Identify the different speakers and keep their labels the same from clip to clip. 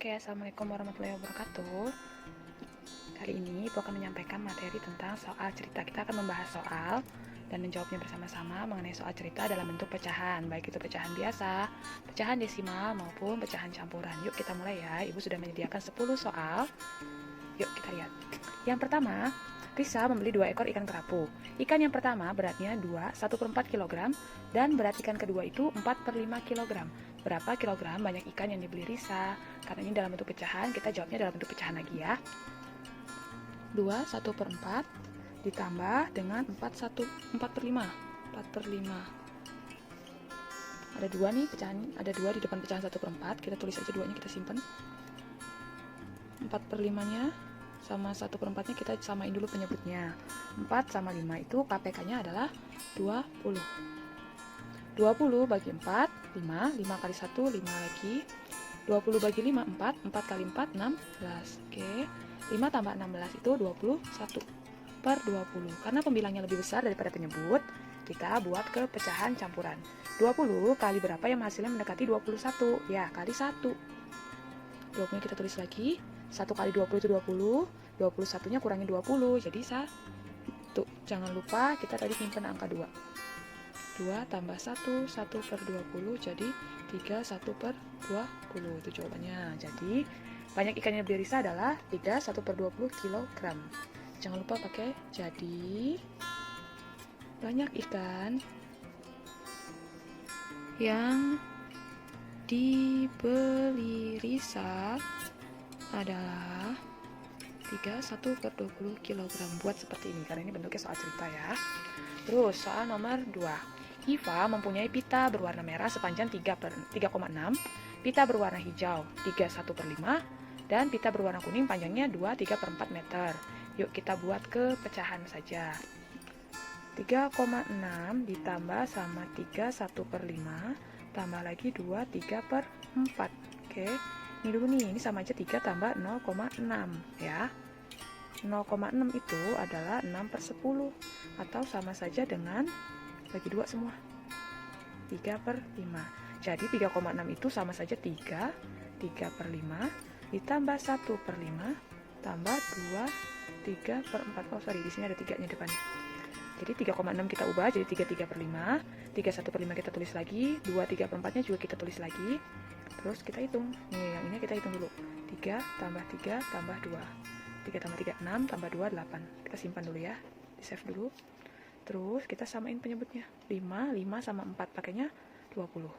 Speaker 1: Oke, assalamualaikum warahmatullahi wabarakatuh. Kali ini Ibu akan menyampaikan materi tentang soal cerita. Kita akan membahas soal dan menjawabnya bersama-sama mengenai soal cerita dalam bentuk pecahan, baik itu pecahan biasa, pecahan desimal, maupun pecahan campuran. Yuk kita mulai ya. Ibu sudah menyediakan 10 soal. Yuk kita lihat. Yang pertama, Risa membeli 2 ekor ikan kerapu. Ikan yang pertama beratnya 1/4 kg dan berat ikan kedua itu 4/5 kg. Berapa kilogram banyak ikan yang dibeli Risa? Karena ini dalam bentuk pecahan, kita jawabnya dalam bentuk pecahan lagi ya. 2 1/4 ditambah dengan 4/5. Ada 2 nih pecahan, ada 2 di depan pecahan 1/4. Kita tulis aja 2-nya, kita simpan. 4/5-nya sama 1/4-nya kita samain dulu penyebutnya. 4 sama 5 itu KPK-nya adalah 20. 20 bagi 4, 5 kali 1, 5 lagi. 20 bagi 5, 4 kali 4, 16. Oke, 5 tambah 16 itu 21/20. Karena pembilangnya lebih besar daripada penyebut, kita buat ke pecahan campuran. 20 kali berapa yang hasilnya mendekati 21? Ya, kali 1. 20-nya kita tulis lagi. 1 kali 20 itu 20. 21-nya kurangi 20, jadi 1. Jangan lupa kita tadi simpan angka 2. 2 tambah 1, 1/20, jadi 3, 1/20. Itu jawabannya. Jadi, banyak ikan yang dibeli Risa adalah 3, 1/20 kg. Jangan lupa pakai jadi. Banyak ikan yang dibeli Risa adalah 3, 1/20 kg. Buat seperti ini, karena ini bentuknya soal cerita ya. Terus, soal nomor 2. Iva mempunyai pita berwarna merah sepanjang 3,6, pita berwarna hijau 3/1/5, dan pita berwarna kuning panjangnya 3/4 meter. Yuk kita buat ke pecahan saja. 3,6 ditambah sama 3/1/5, tambah lagi 3/4. Oke, ini dulu nih, ini sama aja 3 tambah 0,6 ya. 0,6 itu adalah 6/10, atau sama saja dengan bagi 2 semua, 3/5. Jadi 3,6 itu sama saja 3/5 ditambah 1/5 tambah 2 3/4. Oh sorry, di sini ada 3-nya depannya. Jadi 3,6 kita ubah jadi 3/5. 3/1/5 kita tulis lagi, 2 3/4-nya juga kita tulis lagi. Terus kita hitung. Nih, yang ini kita hitung dulu. 3 tambah 3 tambah 2. 3 tambah 3, 6, tambah 2, 8. Kita simpan dulu ya, di save dulu. Terus kita samain penyebutnya. 5 sama 4, pakainya 20.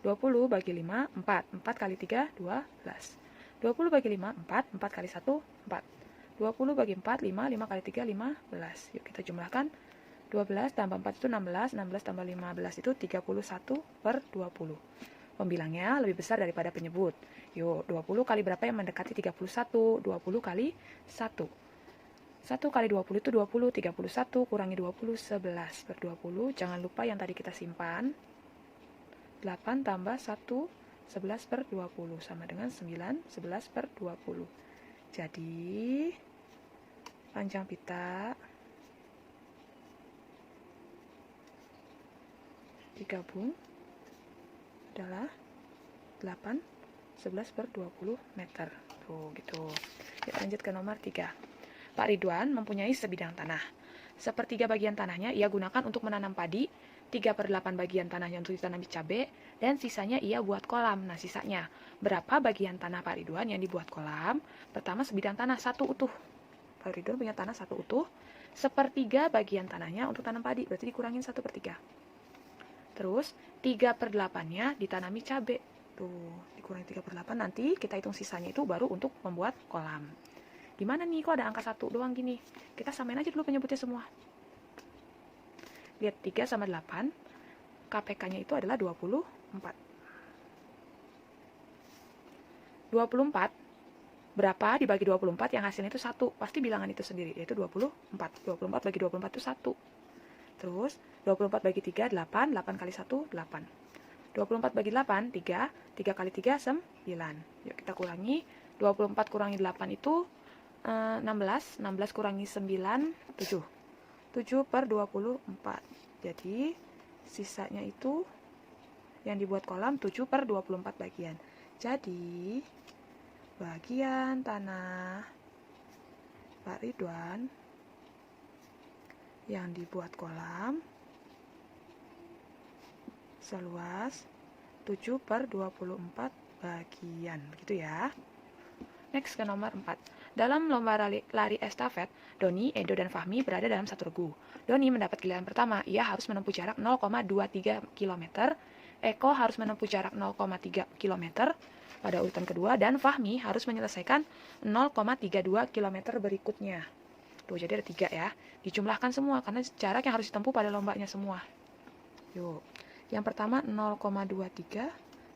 Speaker 1: 20 bagi 5, 4. 4 kali 3, 12. 20 bagi 5, 4. 4 kali 1, 4. 20 bagi 4, 5 kali 3, 15. Yuk kita jumlahkan. 12 tambah 4 itu 16. 16 tambah 15 itu 31/20. Pembilangnya lebih besar daripada penyebut. Yuk, 20 kali berapa yang mendekati 31? 20 kali 1. 1 kali 20 itu 20, 31 kurangi 20, 11/20. Jangan lupa yang tadi kita simpan. 8 tambah 1, 11/20. Sama dengan 9, 11/20. Jadi, panjang pita digabung adalah 8, 11/20 meter. Tuh, gitu. Kita lanjut ke nomor 3. Pak Ridwan mempunyai sebidang tanah. Sepertiga bagian tanahnya ia gunakan untuk menanam padi, 3/8 bagian tanahnya untuk ditanami cabai, dan sisanya ia buat kolam. Nah, sisanya berapa bagian tanah Pak Ridwan yang dibuat kolam? Pertama, sebidang tanah 1 utuh. Pak Ridwan punya tanah 1 utuh. Sepertiga bagian tanahnya untuk tanam padi, berarti dikurangin 1/3. Terus, 3/8-nya ditanami cabai. Tuh, dikurangi 3/8, nanti kita hitung sisanya itu baru untuk membuat kolam. Gimana nih, kok ada angka 1 doang gini? Kita samain aja dulu penyebutnya semua. Lihat, 3 sama 8, KPK-nya itu adalah 24. 24, berapa dibagi 24 yang hasilnya itu 1? Pasti bilangan itu sendiri, yaitu 24. 24 bagi 24 itu 1. Terus, 24 bagi 3, 8. 8 kali 1, 8. 24 bagi 8, 3. 3 kali 3, 9. Yuk kita kurangi. 24 kurangi 8 itu 16. 16 kurangi 9, 7. 7/24. Jadi, sisanya itu yang dibuat kolam 7/24 bagian. Jadi, bagian tanah Pak Ridwan yang dibuat kolam seluas 7/24 bagian, begitu ya. Next ke nomor 4. Dalam lomba lari estafet, Doni, Edo, dan Fahmi berada dalam satu regu. Doni mendapat giliran pertama, ia harus menempuh jarak 0,23 km, Eko harus menempuh jarak 0,3 km pada urutan kedua, dan Fahmi harus menyelesaikan 0,32 km berikutnya. Tuh, jadi ada 3 ya. Dijumlahkan semua, karena jarak yang harus ditempuh pada lombanya semua. Yuk, yang pertama 0,23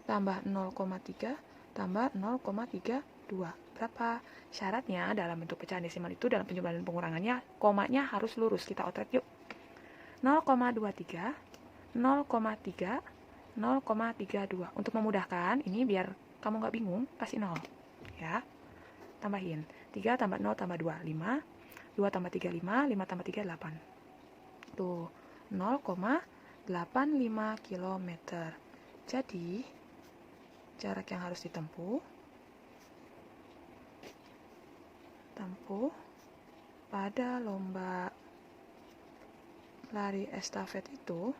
Speaker 1: tambah 0,3 tambah 0,32. Berapa? Syaratnya dalam bentuk pecahan desimal itu dalam penjumlahan dan pengurangannya, komanya harus lurus. Kita otret yuk. 0,23, 0,3, 0,32. Untuk memudahkan, ini biar kamu nggak bingung, kasih 0. Ya, tambahin. 3 tambah 0 tambah 2, 5. 2 tambah 3, 5. 5 tambah 3, 8. Tuh, 0,85 km. Jadi, jarak yang harus ditempuh pada lomba lari estafet itu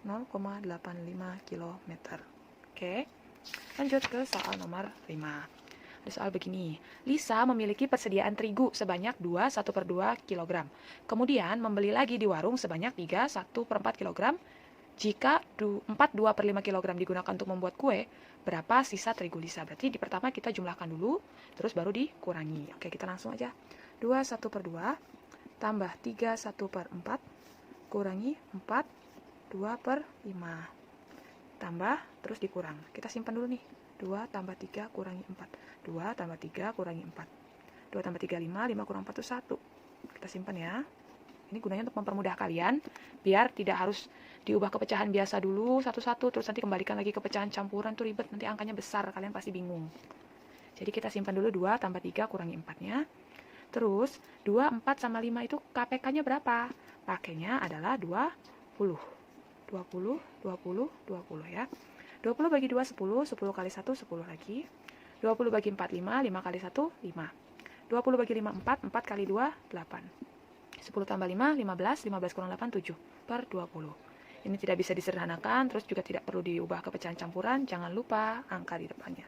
Speaker 1: 0,85 km. Oke, lanjut ke soal nomor 5. Ada soal begini. Lisa memiliki persediaan terigu sebanyak 1/2 kg. Kemudian membeli lagi di warung sebanyak 1/4 kg. Jika 2/5 kg digunakan untuk membuat kue, berapa sisa terigu Lisa? Berarti di pertama kita jumlahkan dulu, terus baru dikurangi. Oke, kita langsung aja. 2/1/2 tambah 3/1/4 kurangi 4 2/5. Tambah, terus dikurang. Kita simpan dulu nih. 2 tambah 3 kurangi 4. 2 tambah 3 kurangi 4. 2 tambah 3, 5. 5 kurang 4 itu 1. Kita simpan ya. Ini gunanya untuk mempermudah kalian, biar tidak harus diubah ke pecahan biasa dulu satu-satu, terus nanti kembalikan lagi ke pecahan campuran, itu ribet, nanti angkanya besar, kalian pasti bingung. Jadi kita simpan dulu 2 tambah 3 kurangi 4-nya. Terus 2, 4, sama 5 itu KPK-nya berapa? Pakainya adalah 20. 20, 20, 20 ya. 20 bagi 2, 10. 10 kali 1, 10 lagi. 20 bagi 4, 5. 5 kali 1, 5. 20 bagi 5, 4. 4 kali 2, 8. 10 tambah 5, 15. 15 kurang 8, 7/20. Ini tidak bisa disederhanakan, terus juga tidak perlu diubah ke pecahan campuran. Jangan lupa angka di depannya.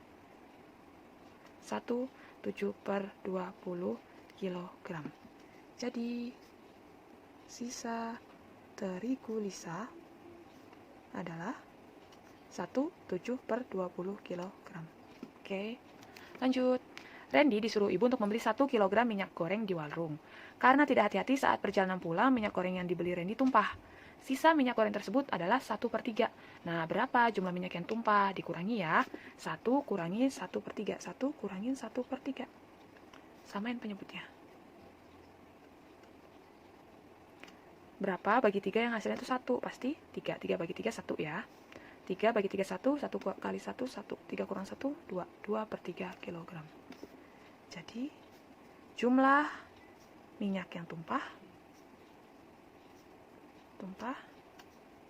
Speaker 1: 7/20 kg. Jadi, sisa terigu Lisa adalah 1/7/20 kg. Oke, lanjut. Randy disuruh ibu untuk membeli 1 kg minyak goreng di warung. Karena tidak hati-hati saat perjalanan pulang, minyak goreng yang dibeli Randy tumpah. Sisa minyak goreng tersebut adalah 1/3. Nah, berapa jumlah minyak yang tumpah? Dikurangi ya. 1 kurangi 1/3. 1 kurangin 1/3. Samain penyebutnya. Berapa bagi 3 yang hasilnya itu 1? Pasti 3. 3 bagi 3, 1 ya. 3 bagi 3, 1. 1 kali 1, 1. 3 kurang 1, 2. 2/3 kg. Jadi, jumlah minyak yang tumpah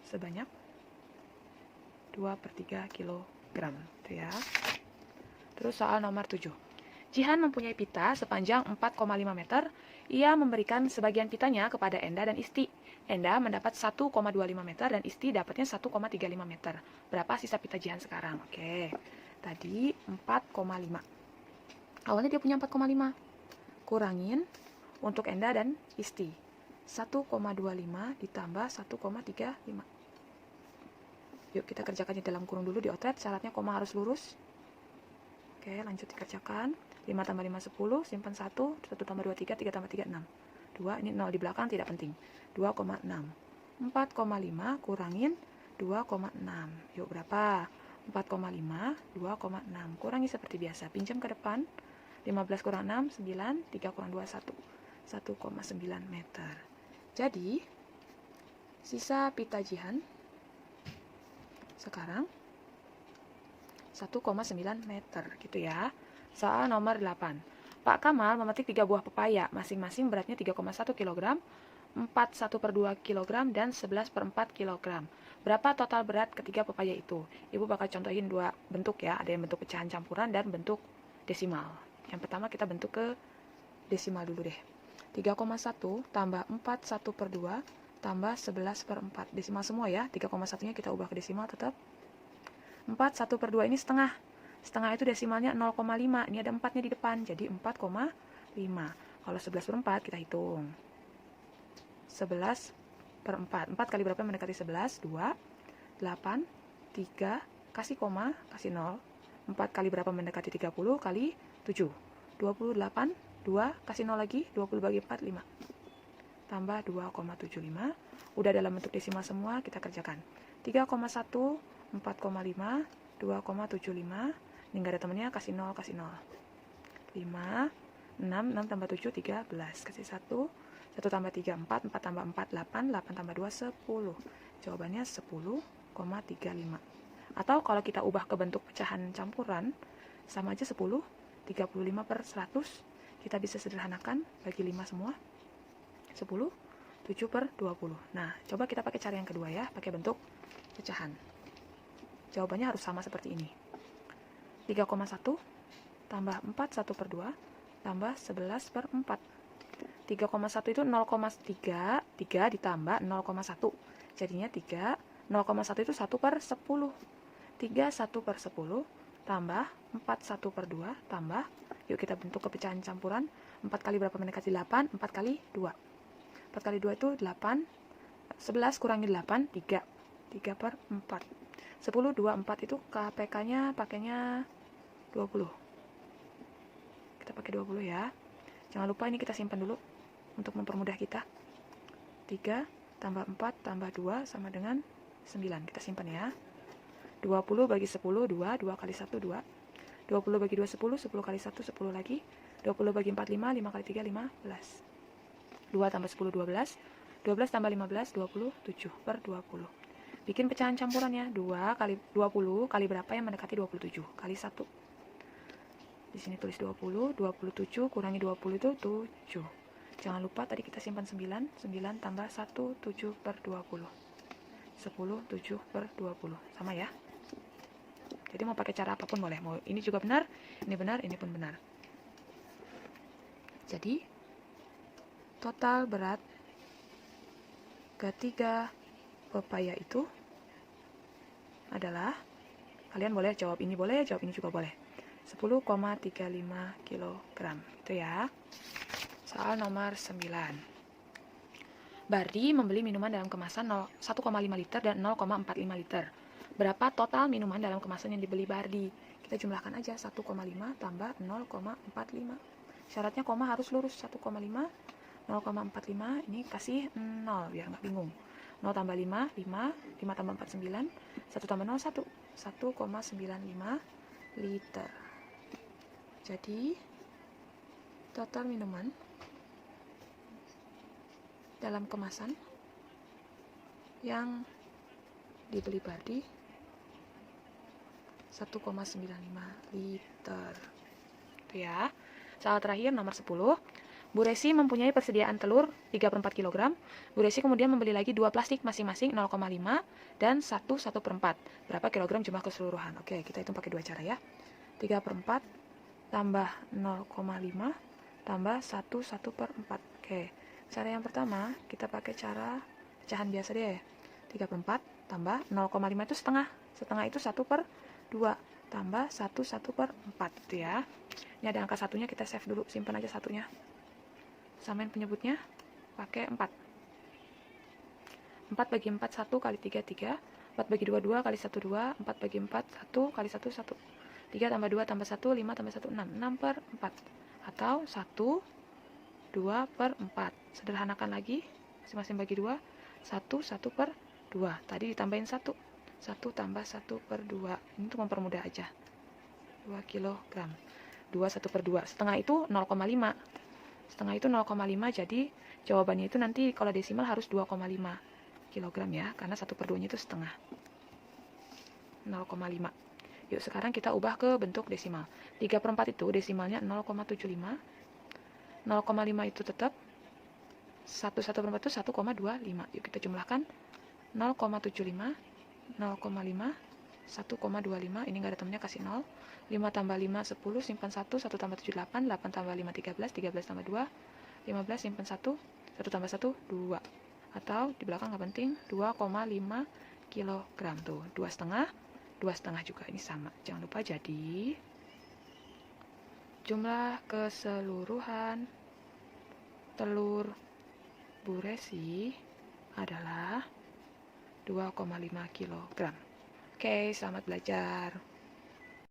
Speaker 1: sebanyak 2/3 kg. Itu ya. Terus soal nomor 7. Jihan mempunyai pita sepanjang 4,5 meter. Ia memberikan sebagian pitanya kepada Enda dan Isti. Enda mendapat 1,25 meter dan Isti dapatnya 1,35 meter. Berapa sisa pita Jihan sekarang? Oke, tadi 4,5. Awalnya dia punya 4,5. Kurangin untuk Enda dan Isti. 1,25 ditambah 1,35. Yuk kita kerjakannya dalam kurung dulu di otret. Syaratnya koma harus lurus. Oke, lanjut dikerjakan. 5 tambah 5, 10. Simpan 1. 1 tambah 2, 3. 3 tambah 3, 6. 2, ini 0 di belakang tidak penting. 2,6. 4,5 kurangin 2,6. Yuk berapa? 4,5, 2,6. Kurangi seperti biasa. Pinjam ke depan. 15 kurang 6, 9. 3 kurang 2, 1. 1,9 meter. Jadi, sisa pita Jihan sekarang 1,9 meter gitu ya. Soal nomor 8. Pak Kamal memetik 3 buah pepaya, masing-masing beratnya 3,1 kg, 4 1/2 kg, dan 11/4 kg. Berapa total berat ketiga pepaya itu? Ibu bakal contohin dua bentuk ya, ada yang bentuk pecahan campuran dan bentuk desimal. Yang pertama kita bentuk ke desimal dulu deh. 3,1 tambah 4 1 per 2 tambah 11 per 4. Desimal semua ya, 3,1 nya kita ubah ke desimal tetap. 4 1 per 2 ini setengah. Setengah itu desimalnya 0,5. Ini ada 4-nya di depan, jadi 4,5. Kalau 11 per 4 kita hitung. 11 per 4. 4 kali berapa mendekati 11? 2, 8, 3, kasih koma, kasih 0. 4 kali berapa mendekati 30 kali 7. 28, 2, kasih 0 lagi, 20 bagi 4, 5. Tambah 2,75. Udah dalam bentuk desimal semua, kita kerjakan. 3,1, 4,5, 2,75. Ini nggak ada temennya, kasih 0, kasih 0. 5, 6, 6 tambah 7, 13. Kasih 1, 1 tambah 3, 4, 4 tambah 4, 8, 8 tambah 2, 10. Jawabannya 10,35. Atau kalau kita ubah ke bentuk pecahan campuran, sama aja 10, 35 per 100. Kita bisa sederhanakan, bagi 5 semua. 10, 7 per 20. Nah, coba kita pakai cara yang kedua ya, pakai bentuk pecahan. Jawabannya harus sama seperti ini. 3,1 tambah 4 1 per 2 tambah 11 per 4. 3,1 itu 0,3, 3 ditambah 0,1. Jadinya 3, 0,1 itu 1 per 10. 3 1 per 10 tambah 4 1 per 2 tambah, yuk kita bentuk kepecahan campuran. 4 kali berapa mendekati 8? 4 kali 2. 4 kali 2 itu 8. 11 kurangi 8, 3. 3 per 4. 10, 2, 4 itu KPK-nya pakainya 20. Kita pakai 20 ya. Jangan lupa ini kita simpan dulu untuk mempermudah kita. 3 tambah 4 tambah 2 sama dengan 9. Kita simpan ya. 20 bagi 10, 2. 2 kali 1, 2. 20 bagi 2, 10. 10 kali 1, 10 lagi. 20 bagi 4, 5. 5 kali 3, 15. 2 tambah 10, 12. 12 tambah 15, 27 per 20. Bikin pecahan campurannya. 2 kali 20 kali berapa yang mendekati 27? Kali 1. Di sini tulis 20, 27 kurangi 20 itu 7. Jangan lupa tadi kita simpan 9, 9 tambah 1, 7 per 20. 10, 7 per 20. Sama ya. Jadi mau pakai cara apapun boleh. Mau ini juga benar, ini pun benar. Jadi total berat ketiga pepaya itu adalah, kalian boleh jawab ini boleh, jawab ini juga boleh. 10,35 kg. Itu ya. Soal nomor 9. Bardi membeli minuman dalam kemasan 1,5 liter dan 0,45 liter. Berapa total minuman dalam kemasan yang dibeli Bardi? Kita jumlahkan aja 1,5 tambah 0,45. Syaratnya koma harus lurus. 1,5, 0,45. Ini kasih 0 biar nggak bingung. 0 tambah 5, 5. 5 tambah 4, 9. 1 tambah 0, 1. 1,95 liter. Jadi total minuman dalam kemasan yang dibeli Bardi 1,95 liter. Itu ya. Soal terakhir nomor 10. Bu Resi mempunyai persediaan telur 3/4 kg. Bu Resi kemudian membeli lagi 2 plastik masing-masing 0,5 dan 1/4. Berapa kilogram jumlah keseluruhan? Oke, kita hitung pakai dua cara ya. 3/4 tambah 0,5 tambah 1/4. Oke, cara yang pertama kita pakai cara pecahan biasa deh. 3/4 tambah 0,5 itu setengah. Setengah itu 1/2 tambah 1/4 itu ya. Ini ada angka satunya, kita save dulu, simpan aja satunya. Samain penyebutnya pakai 4. 4 bagi 4 1 kali 3 3. 4 bagi 2 2 kali 1 2. 4 bagi 4 1 kali 1 1. 3 tambah 2 tambah 1, 5 tambah 1, 6. 6/4. Atau 1, 2/4. Sederhanakan lagi, masing-masing bagi 2. 1, 1/2. Tadi ditambahin 1. 1 tambah 1/2. Ini untuk mempermudah aja. 2 kg. 2 1/2. Setengah itu 0,5. Setengah itu 0,5, jadi jawabannya itu nanti kalau desimal harus 2,5 kg ya, karena 1/2-nya itu setengah. 0,5. Yuk sekarang kita ubah ke bentuk desimal. 3/4 itu desimalnya 0,75. 0,5 itu tetap 1/4 itu 1,25. Yuk kita jumlahkan. 0,75 0,5, 1,25, ini nggak ada temennya, kasih 0. 5 tambah 5, 10, simpan 1, 1 tambah 7, 8, 8 tambah 5, 13, 13 tambah 2, 15, simpan 1, 1 tambah 1, 2. Atau di belakang nggak penting, 2,5 kilogram tuh, 2,5 juga, ini sama. Jangan lupa, jadi jumlah keseluruhan telur Bu Resi adalah 2,5 kilogram. Oke, selamat belajar.